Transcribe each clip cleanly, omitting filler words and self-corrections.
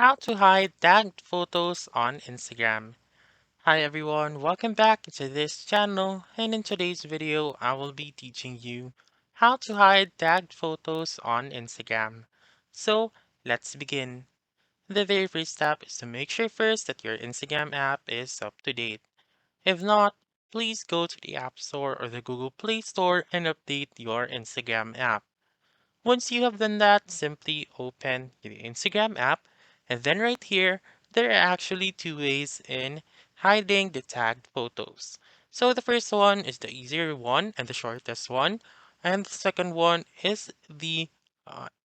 How to hide tagged photos on Instagram. Hi everyone, welcome back to this channel, and in today's video I will be teaching you how to hide tagged photos on Instagram. So let's begin. The very first step is to make sure first that your Instagram app is up to date. If not, please go to the App Store or the Google Play Store and update your Instagram app. Once you have done that, simply open the Instagram app, and then right here, there are actually two ways in hiding the tagged photos. So the first one is the easier one and the shortest one, and the second one is the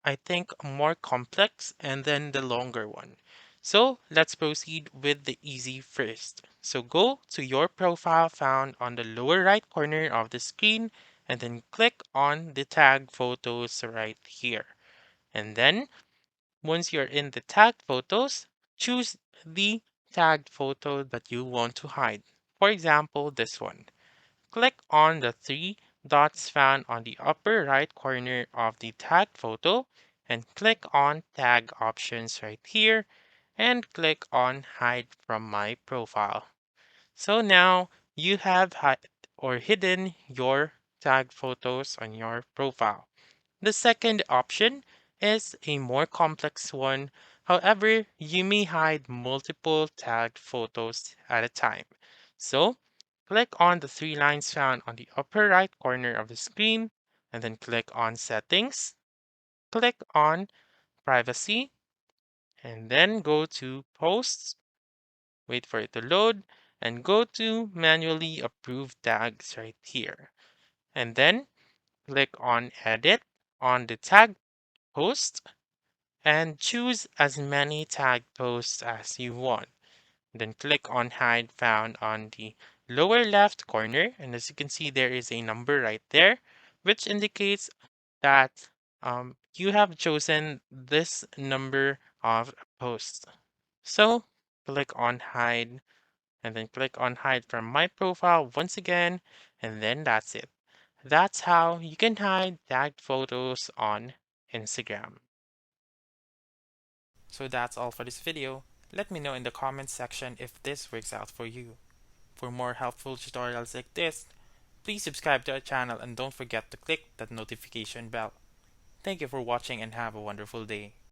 I think more complex and then the longer one. So let's proceed with the easy first. So go to your profile found on the lower right corner of the screen and then click on the tag photos right here. And then once you're in the tagged photos, choose the tagged photo that you want to hide. For example, this one. Click on the three dots found on the upper right corner of the tagged photo and click on tag options right here and click on hide from my profile. So now you have hidden your tagged photos on your profile. The second option is a more complex one. However, you may hide multiple tagged photos at a time. So click on the three lines found on the upper right corner of the screen and then click on settings. Click on privacy and then go to posts. Wait for it to load and go to manually approve tags right here. And then click on edit on the tag post and choose as many tag posts as you want. Then click on hide found on the lower left corner. And as you can see, there is a number right there, which indicates that you have chosen this number of posts. So click on hide and then click on hide from my profile once again, and then that's it. That's how you can hide tagged photos on Instagram. So that's all for this video. Let me know in the comments section if this works out for you. For more helpful tutorials like this, please subscribe to our channel and don't forget to click that notification bell. Thank you for watching and have a wonderful day.